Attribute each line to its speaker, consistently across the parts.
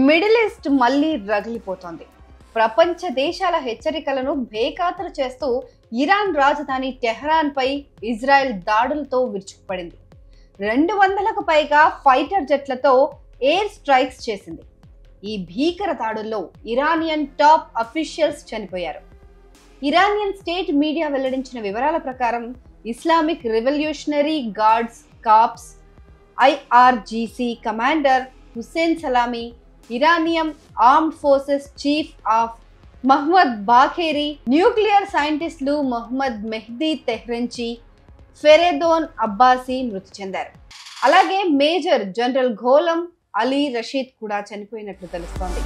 Speaker 1: Middle east మళ్ళీ రగిలిపోతోంది. ప్రపంచ దేశాల హెచ్చరికలను బేఖాతరు చేస్తూ ఇరాన్ రాజధాని టెహ్రాన్ పై ఇజ్రాయెల్ దాడులతో విరుచుకుపడింది. 200కు పైగా ఫైటర్ జెట్లతో ఎయిర్ స్ట్రైక్స్ చేసింది. ఈ భీకర దాడుల్లో ఇరానియన్ టాప్ అఫీషియల్స్ చనిపోయారు. ఇరానియన్ స్టేట్ మీడియా వెల్లడించిన వివరాల ప్రకారం Islamic revolutionary guards corps IRGC commander Hussein Salami, Iranian armed forces chief of Mohammad Bagheri, nuclear సైంటిస్టులు Mohammad Mehdi Tehranchi, Fereydoon Abbasi మృతి చెందారు. అలాగే major general Gholam Ali Rashid కూడా చనిపోయినట్లు తెలుస్తోంది.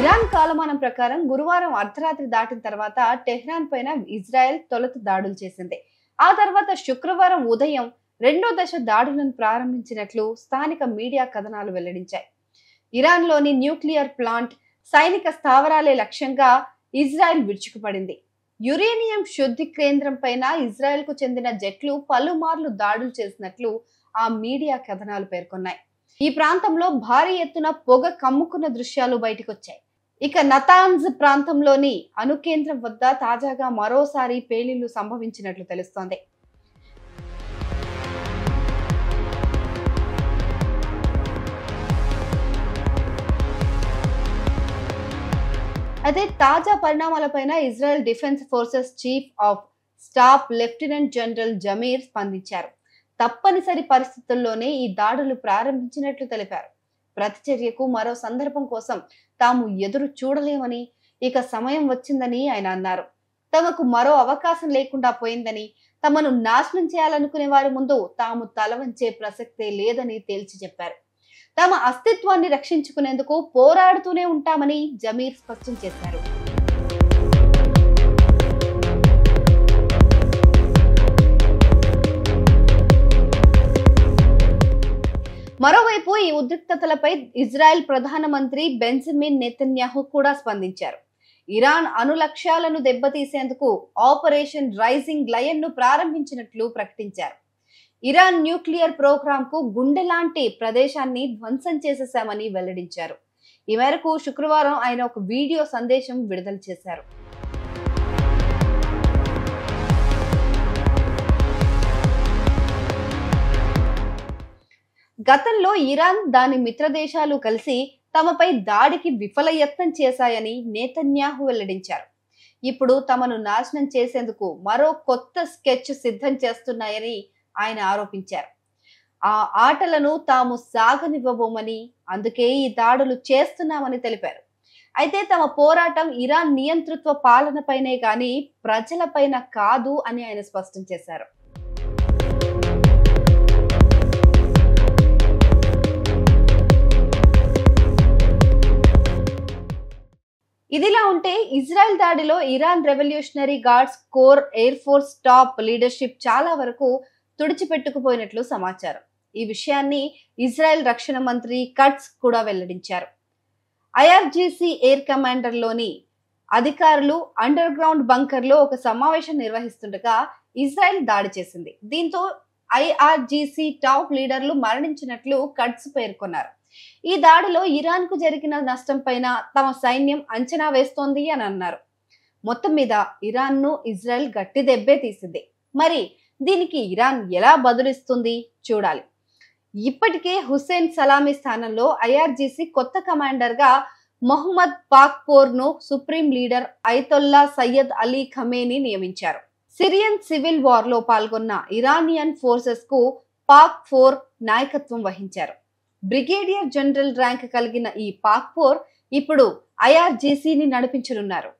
Speaker 1: ఇరాన్ కాలమానం ప్రకారం గురువారం అర్ధరాత్రి దాటిన తర్వాత టెహ్రాన్ పైన ఇజ్రాయెల్ తొలుత దాడులు చేసింది. ఆ తర్వాత శుక్రవారం ఉదయం రెండో దశ దాడులను ప్రారంభించినట్లు స్థానిక మీడియా కథనాలు వెల్లడించాయి. ఇరాన్లోని న్యూక్లియర్ ప్లాంట్, సైనిక స్థావరాలే లక్ష్యంగా ఇజ్రాయెల్ విరుచుకుపడింది. యురేనియం శుద్ధి కేంద్రం పైన ఇజ్రాయెల్ కు చెందిన జెట్లు పలుమార్లు దాడులు చేసినట్లు ఆ మీడియా కథనాలు పేర్కొన్నాయి. ఈ ప్రాంతంలో భారీ ఎత్తున పొగ కమ్ముకున్న దృశ్యాలు బయటకొచ్చాయి. ఇక నతాన్స్ ప్రాంతంలోని అణుకేంద్రం వద్ద తాజాగా మరోసారి పేలుళ్లు సంభవించినట్లు తెలుస్తోంది. అయితే తాజా పరిణామాలపైన Israel defence forces chief of staff lieutenant general Zamir స్పందించారు. తప్పనిసరి పరిస్థితుల్లోనే ఈ దాడులు ప్రారంభించినట్లు తెలిపారు. ప్రతిచర్యకు మరో సందర్భం కోసం తాము ఎదురు చూడలేమని, ఇక సమయం వచ్చిందని ఆయన అన్నారు. తమకు మరో అవకాశం లేకుండా పోయిందని, తమను నాశనం చేయాలనుకునే వారి ముందు తాము తలవంచే ప్రసక్తే లేదని తేల్చి చెప్పారు. తమ అస్తిత్వాన్ని రక్షించుకునేందుకు పోరాడుతూనే ఉంటామని జమీర్ స్పష్టం చేశారు. మరోవైపు ఈ ఉద్రిక్తతలపై ఇజ్రాయెల్ ప్రధానమంత్రి బెంజమిన్ నెతన్యాహు కూడా స్పందించారు. ఇరాన్ అణు లక్ష్యాలను దెబ్బతీసేందుకు ఆపరేషన్ రైజింగ్ లయన్ ను ప్రారంభించినట్లు ప్రకటించారు. ఇరాన్ న్యూక్లియర్ ప్రోగ్రామ్ కు గుండె లాంటి ప్రదేశాన్ని ధ్వంసం చేసేశామని వెల్లడించారు. ఈ మేరకు శుక్రవారం ఆయన ఒక వీడియో సందేశం విడుదల చేశారు. గతంలో ఇరాన్, దాని మిత్ర దేశాలు కలిసి తమపై దాడికి విఫల యత్నం చేశాయని నెతన్యాహు వెల్లడించారు. ఇప్పుడు తమను నాశనం చేసేందుకు మరో కొత్త స్కెచ్ సిద్ధం చేస్తున్నాయని ఆయన ఆరోపించారు. ఆ ఆటలను తాము సాగనివ్వబోమని, అందుకే ఈ దాడులు చేస్తున్నామని తెలిపారు. అయితే తమ పోరాటం ఇరాన్ నియంతృత్వ పాలనపైనే గాని ప్రజలపైన కాదు అని ఆయన స్పష్టం చేశారు. ఇదిలా ఉంటే ఇజ్రాయెల్ దాడిలో Iran revolutionary guards core air force top leadership చాలా వరకు తుడిచిపెట్టుకుపోయినట్లు సమాచారం. ఈ విషయాన్ని ఇజ్రాయెల్ రక్షణ మంత్రి కట్స్ కూడా వెల్లడించారు. IRGC ఎయిర్ కమాండర్ లోని అధికారులు అండర్ గ్రౌండ్ బంకర్ లో ఒక సమావేశం నిర్వహిస్తుండగా ఇజ్రాయెల్ దాడి చేసింది. దీంతో IRGC టాప్ లీడర్లు మరణించినట్లు కట్స్ పేర్కొన్నారు. ఈ దాడిలో ఇరాన్ కు జరిగిన నష్టం పైన తమ సైన్యం అంచనా వేస్తోంది అని అన్నారు. మొత్తం మీద ఇరాన్ ను ఇజ్రాయెల్ గట్టి దెబ్బే తీసింది. మరి దీనికి ఇరాన్ ఎలా బదులిస్తుంది చూడాలి. ఇప్పటికే హుస్సేన్ సలామీ స్థానంలో IRGC కొత్త కమాండర్ గా మొహమ్మద్ పాక్పోర్ ను supreme leader Ayatollah Syed Ali Khamenei నియమించారు. సిరియన్ సివిల్ వార్ లో పాల్గొన్న ఇరానియన్ ఫోర్సెస్ కు పాక్-4 నాయకత్వం వహించారు. బ్రిగేడియర్ జనరల్ ర్యాంక్ కలిగిన ఈ పాక్పోర్ ఇప్పుడు IRGC ని నడిపించనున్నారు.